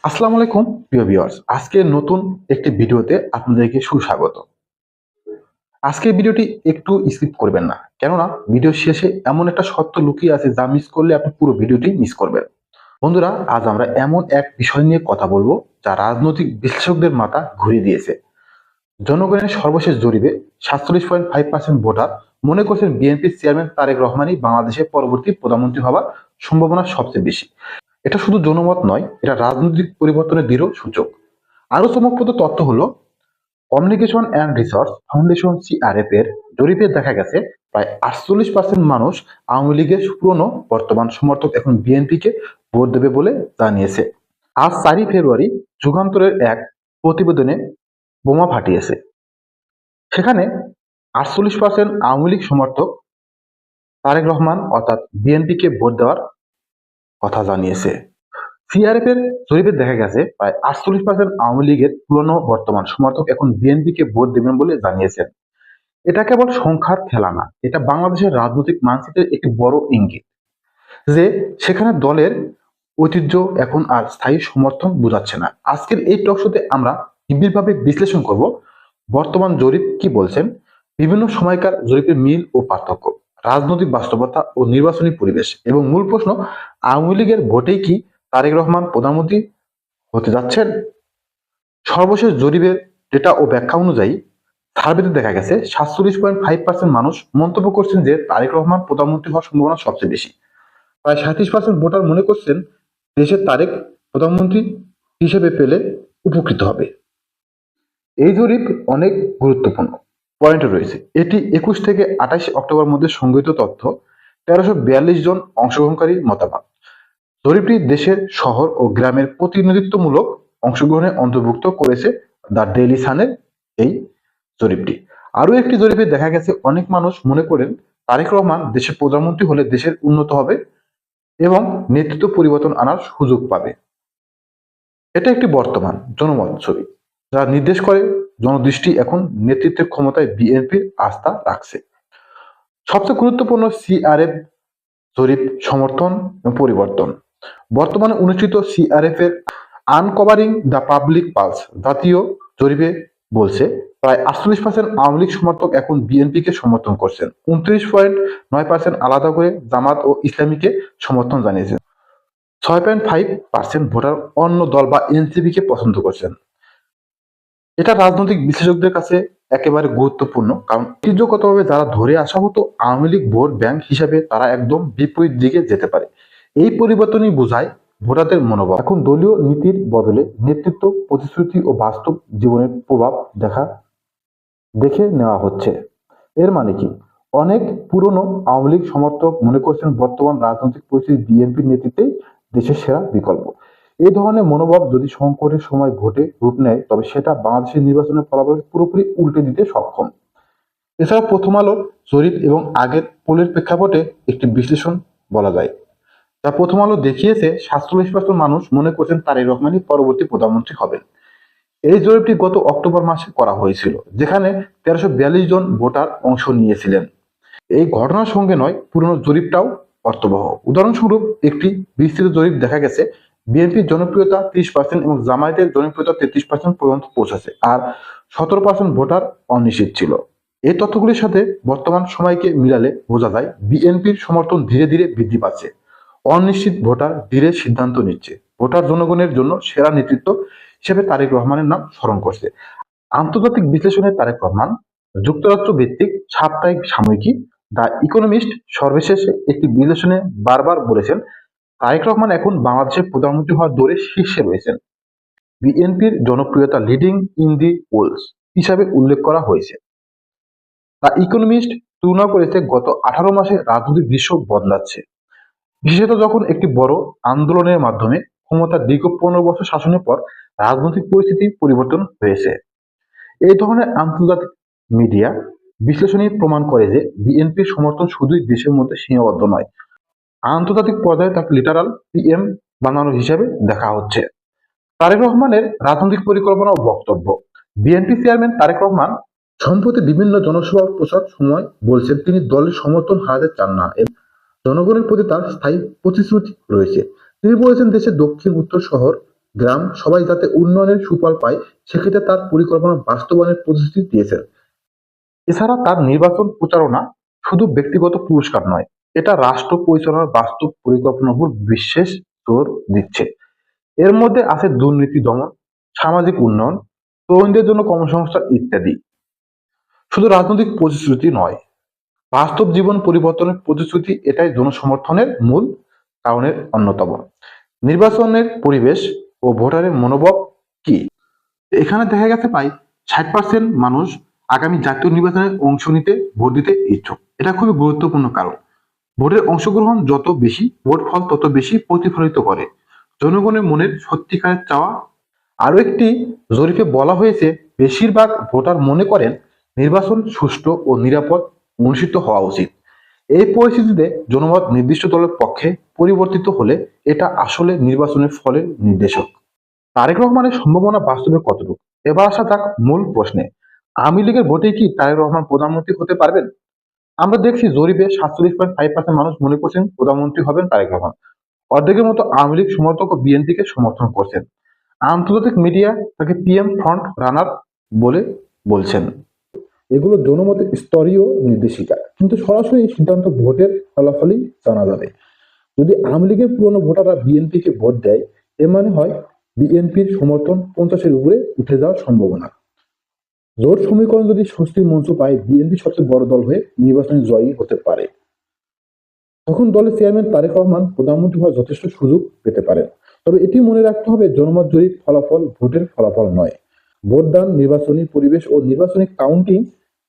আসসালামু আলাইকুম প্রিয় ভিউয়ার্স, আজকে নতুন একটি ভিডিওতে আপনাদেরকে সুস্বাগত। আজকের ভিডিওটি একটু স্কিপ করবেন না, কেননা ভিডিও শেষে এমন একটা সত্য লুকিয়ে আছে যা মিস করলে আপনি পুরো ভিডিওটি মিস করবেন। বন্ধুরা, আজ আমরা এমন এক বিষয় নিয়ে কথা বলবো যা রাজনৈতিক বিশ্লেষকদের মাথা ঘুরিয়ে দিয়েছে। জনগণের সর্বশেষ জরিপে 47.5% ভোটার মনে করছেন বিএনপির চেয়ারম্যান তারেক রহমানই বাংলাদেশের পরবর্তী প্রধানমন্ত্রী হওয়ার সম্ভাবনা সবচেয়ে বেশি। এটা শুধু জনমত নয়, এটা রাজনৈতিক পরিবর্তনের দৃঢ় সূচক। আরো চমকপ্রদ তথ্য হলো, communication and research foundation CRF এর জরিপে দেখা গেছে প্রায় 48% মানুষ আওয়ামী লীগের পুরনো বর্তমান সমর্থক এখন বিএনপিকে ভোট দেবে বলে জানিয়েছে। আজ 4 ফেব্রুয়ারি যুগান্তরের এক প্রতিবেদনে বোমা ফাটিয়েছে। সেখানে 48% আওয়ামী লীগ সমর্থক তারেক রহমান অর্থাৎ বিএনপিকে ভোট দেওয়ার কথা জানিয়েছে। সিআরএফ এর জরিপে দেখা গেছে প্রায় 48% আওয়ামী লীগের পুরনো বর্তমান সমর্থক এখন বিএনপিকে ভোট দেবেন বলে জানিয়েছেন। এটা কেবল সংখ্যার খেলা না, এটা বাংলাদেশের রাজনৈতিক মানচিত্রের একটি বড় ইঙ্গিত যে সেখানে দলের ঐতিহ্য এখন আর স্থায়ী সমর্থন বোঝাচ্ছে না। আজকের এই টকশোতে আমরা গভীরভাবে বিশ্লেষণ করব বর্তমান জরিপ কি বলছেন, বিভিন্ন সময়কার জরিপের মিল ও পার্থক্য, রাজনৈতিক বাস্তবতা ও নির্বাচনী পরিবেশ, এবং মূল প্রশ্ন, আওয়ামী লীগের ভোটেই কি তারেক রহমান প্রধানমন্ত্রী হতে যাচ্ছেন। সর্বশেষ জরিপের ডেটা ও ব্যাখ্যা অনুযায়ী সার্ভেতে দেখা গেছে 47.5% মানুষ মন্তব্য করছেন যে তারেক রহমান প্রধানমন্ত্রী হওয়ার সম্ভাবনা সবচেয়ে বেশি। প্রায় 37% ভোটার মনে করছেন দেশের তারেক প্রধানমন্ত্রী হিসেবে পেলে উপকৃত হবে। এই জরিপ অনেক গুরুত্বপূর্ণ পয়েন্ট রয়েছে। এটি 21 থেকে 28 অক্টোবর মধ্যে সংগৃহীত তথ্য, 1342 জন অংশগ্রহণকারী মতামত। জরিপটি দেশের শহর ও গ্রামের প্রতিনিধিত্বমূলক অংশগ্রহণে অন্তর্ভুক্ত করেছে দ্য ডেইলি সানের এই জরিপটি। আরও একটি জরিপে দেখা গেছে অনেক মানুষ মনে করেন তারেক রহমান দেশের প্রধানমন্ত্রী হলে দেশের উন্নত হবে এবং নেতৃত্ব পরিবর্তন আনার সুযোগ পাবে। এটা একটি বর্তমান জনমত ছবি যা নির্দেশ করে জনদৃষ্টি এখন নেতৃত্বের ক্ষমতায় বিএনপির আস্থা রাখছে। সবচেয়ে গুরুত্বপূর্ণ সিআরএফ জরিপ সমর্থন এবং পরিবর্তন। বর্তমানে অনুষ্ঠিত সিআরএফ এর আনকভারিং দ্য পাবলিক পালস জাতীয় জরিপে বলছে প্রায় 48% আওয়ামী লীগ সমর্থক এখন বিএনপিকে সমর্থন করছেন, 29.9% আলাদা করে জামাত ও ইসলামীকে সমর্থন জানিয়েছেন, 6.5% ভোটার অন্য দল বা এনসিপিকে পছন্দ করছেন। এটা রাজনৈতিক বিশ্লেষকদের কাছে একেবারে গুরুত্বপূর্ণ, কারণ ঐতিহ্যগতভাবে যারা ধরে আসা হতো আওয়ামী লীগ ভোট ব্যাংক হিসাবে, তারা একদম বিপরীত দিকে যেতে পারে। এই পরিবর্তনই বোঝায় ভোটারদের মনোভাব এখন দলীয় নীতির বদলে নেতৃত্ব, প্রতিশ্রুতি ও বাস্তব জীবনের প্রভাব দেখে নেওয়া হচ্ছে। এর মানে কি? অনেক পুরনো আওয়ামী লীগ সমর্থক মনে করছেন বর্তমান রাজনৈতিক পরিস্থিতি বিএনপির নেতৃত্বেই দেশের সেরা বিকল্প। এই ধরনের মনোভাব যদি সংকটের সময় ভোটে রূপ নেয়, তবে সেটা বাংলাদেশের নির্বাচনের ফলাফল পুরোপুরি উল্টে দিতে সক্ষম। এছাড়া প্রথম আলোর জরিপ এবং আগের পোলের প্রেক্ষাপটে একটি বিশ্লেষণ বলা যায়, যা প্রথম আলো দেখিয়েছে 47% মানুষ মনে করছেন তারেক রহমানই পরবর্তী প্রধানমন্ত্রী হবেন। এই জরিপটি গত অক্টোবর মাসে করা হয়েছিল, যেখানে 1342 জন ভোটার অংশ নিয়েছিলেন। এই ঘটনার সঙ্গে নয়, পুরনো জরিপটাও অর্থবহ। উদাহরণস্বরূপ একটি বিস্তৃত জরিপ দেখা গেছে বিএনপির জনপ্রিয়তা 30% এবং জামায়াতের জনপ্রিয়তা 33% পর্যন্ত পৌঁছেছে, আর 17% ভোটার অনিশ্চিত ছিল। এই তথ্যগুলির সাথে বর্তমান সময়কে মিলালে বোঝা যায় বিএনপির সমর্থন ধীরে ধীরে বৃদ্ধি পাচ্ছে। অনিশ্চিত ভোটার ধীরে সিদ্ধান্ত নিচ্ছে। ভোটার জনগণের জন্য সেরা নেতৃত্ব হিসেবে তারেক রহমানের নাম স্মরণ করছে। আন্তর্জাতিক বিশ্লেষণে তারেক রহমান যুক্তরাষ্ট্র ভিত্তিক সাপ্তাহিক সাময়িকী দ্য ইকোনমিস্ট সর্বশেষ একটি বিশ্লেষণে বারবার বলেছেন তারেক রহমান এখন বাংলাদেশের প্রধানমন্ত্রী হওয়ার দৌড়ে শীর্ষে রয়েছেন। বিএনপির জনপ্রিয়তা লিডিং ইন দি পোলস হিসাবে উল্লেখ করা হয়েছে। দ্য ইকোনমিস্ট তুলনা করেছে গত 18 মাসে রাজনৈতিক দৃশ্য বদলাচ্ছে, বিশেষত যখন একটি বড় আন্দোলনের মাধ্যমে ক্ষমতার দীর্ঘ 15 বছর শাসনের পর রাজনৈতিক পরিস্থিতি পরিবর্তন হয়েছে। এই ধরনের আন্তর্জাতিক মিডিয়া বিশ্লেষণী প্রমাণ করে যে বিএনপির সমর্থন শুধুই দেশের মধ্যে সীমাবদ্ধ নয়, আন্তর্জাতিক পর্যায়ে তাকে লিটারাল পিএম বানানো হিসেবে দেখা হচ্ছে। তারেক রহমানের রাজনৈতিক পরিকল্পনা ও বক্তব্য। বিএনপি চেয়ারম্যান তারেক রহমান সম্প্রতি বিভিন্ন জনসভা প্রচার সময় বলছেন তিনি দলের সমর্থন হারাতে চান না এবং জনগণের প্রতি তার স্থায়ী প্রতিশ্রুতি রয়েছে। তিনি বলেছেন দেশের দক্ষিণ উত্তর শহর গ্রাম সবাই যাতে উন্নয়নের সুফল পায় সেক্ষেত্রে তার পরিকল্পনা বাস্তবায়নের প্রতিশ্রুতি দিয়েছেন। এছাড়া তার নির্বাচন প্রচারণা শুধু ব্যক্তিগত পুরস্কার নয়, এটা রাষ্ট্র পরিচালনার বাস্তব পরিকল্পনার উপর বিশেষ জোর দিচ্ছে। এর মধ্যে আছে দুর্নীতি দমন, সামাজিক উন্নয়ন, তরুণদের জন্য কর্মসংস্থান ইত্যাদি। শুধু রাজনৈতিক প্রতিশ্রুতি নয়, বাস্তব জীবন পরিবর্তনের প্রতিশ্রুতি, এটাই জনসমর্থনের মূল কারণের অন্যতম। নির্বাচনের পরিবেশ ও ভোটারের মনোভাব কি? এখানে দেখা গেছে প্রায় 60% মানুষ আগামী জাতীয় নির্বাচনে অংশ নিতে ভোট দিতে ইচ্ছুক। এটা খুবই গুরুত্বপূর্ণ কারণ ভোটের অংশগ্রহণ যত বেশি, ভোট ফল তত বেশি প্রতিফলিত করে জনগণের মনের সত্যিকারের চাওয়া। আরো একটি জরিপে বলা হয়েছে বেশিরভাগ ভোটার মনে করেন নির্বাচন সুষ্ঠু ও নিরাপদ অনুষ্ঠিত হওয়া উচিত। এই পরিস্থিতিতে জনমত নির্দিষ্ট দলের পক্ষে পরিবর্তিত হলে এটা আসলে নির্বাচনের ফলের নির্দেশক। তারেক রহমানের সম্ভাবনা বাস্তবে কতটুকু? এবার আসা যাক মূল প্রশ্নে। আওয়ামী লীগের ভোটে কি তারেক রহমান প্রধানমন্ত্রী হতে পারবেন? আমরা দেখছি জরিপে 47.5% মানুষ মনে করছেন প্রধানমন্ত্রী হবেন তারেক রহমান। অর্ধেকের মতো আওয়ামী লীগ সমর্থক ও বিএনপিকে সমর্থন করছেন। আন্তর্জাতিক মিডিয়া তাকে পিএম ফ্রন্ট রানার বলে বলছেন। এগুলো জনমতের স্তরীয় নির্দেশিকা, কিন্তু সরাসরি এই সিদ্ধান্ত ভোটের ফলাফলই জানা যাবে। যদি আওয়ামী লীগের পুরনো ভোটাররা বিএনপিকে ভোট দেয়, এর মানে হয় বিএনপির সমর্থন 50-এর উপরে উঠে যাওয়ার সম্ভাবনা। জোট সমীকরণ যদি স্বস্তির মঞ্চ পায়, বিএনপি সবচেয়ে বড় দল হয়ে নির্বাচনে জয়ী হতে পারে। তখন দলের চেয়ারম্যান তারেক রহমান প্রধানমন্ত্রী হওয়ার যথেষ্ট সুযোগ পেতে পারেন। তবে এটি মনে রাখতে হবে, জনমত জরিপ ফলাফল ভোটের ফলাফল নয়। ভোটদান, নির্বাচনী পরিবেশ ও নির্বাচনী কাউন্টিং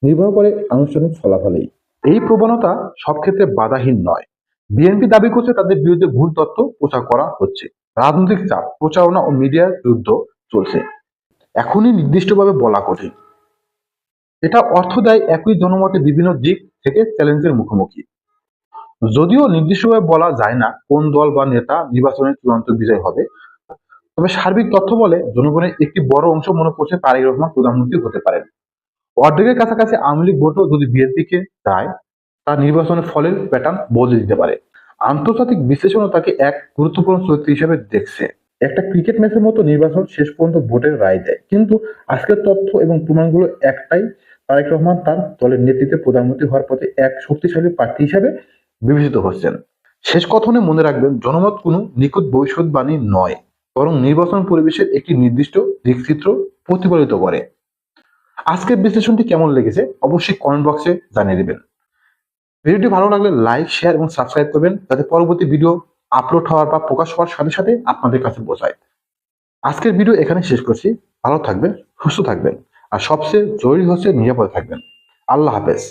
নির্ভর করে আনুষ্ঠানিক ফলাফলেই। এই প্রবণতা সব ক্ষেত্রে বাধাহীন নয়। বিএনপি দাবি করছে তাদের বিরুদ্ধে ভুল তথ্য প্রচার করা হচ্ছে। রাজনৈতিক চাপ, প্রচারণা ও মিডিয়ার যুদ্ধ চলছে। এখনই নির্দিষ্টভাবে বলা কঠিন। এটা অর্থ দেয় একই জনমতে বিভিন্ন দিক থেকে চ্যালেঞ্জের মুখোমুখি। যদিও নির্দিষ্টভাবে বলা যায় না কোন দল বা নেতা নির্বাচনে চূড়ান্ত বিজয় হবে, তবে সার্বিক তথ্য বলে জনগণের একটি বড় অংশ মনে করছে তারেক রহমান প্রধানমন্ত্রী হতে পারেন। অর্ধেকের কাছাকাছি আওয়ামী লীগ ভোটও যদি বিএনপিকে দেয়, তার নির্বাচনের ফলের প্যাটার্ন বদলে দিতে পারে। আন্তর্জাতিক বিশ্লেষণও তাকে এক গুরুত্বপূর্ণ চরিত্র হিসেবে দেখছে। একটা ক্রিকেট ম্যাচের মতো নির্বাচন শেষ পর্যন্ত ভোটের রায় দেয়, কিন্তু আজকের তথ্য এবং প্রমাণগুলো একটাই, তারেক রহমান তার দলের নেতৃত্বে প্রধানমন্ত্রী হওয়ার পথে এক শক্তিশালী প্রার্থী হিসেবে বিবেচিত হচ্ছেন। শেষ কথনে মনে রাখবেন, জনমত কোনো নিখুঁত ভবিষ্যৎবাণী নয়, বরং নির্বাচন পরিবেশের একটি নির্দিষ্ট দিকচিত্র প্রতিফলিত করে। আজকের বিশ্লেষণটি কেমন লেগেছে অবশ্যই কমেন্ট বক্সে জানিয়ে দেবেন। ভিডিওটি ভালো লাগলে লাইক, শেয়ার এবং সাবস্ক্রাইব করবেন, যাতে পরবর্তী ভিডিও আপলোড হওয়ার বা প্রকাশ হওয়ার সাথে সাথে আপনাদের কাছে পৌঁছায়। আজকের ভিডিও এখানে শেষ করছি। ভালো থাকবেন, সুস্থ থাকবেন, আর সবচেয়ে জরুরি হচ্ছে নিরাপদে থাকবেন। আল্লাহ হাফেজ।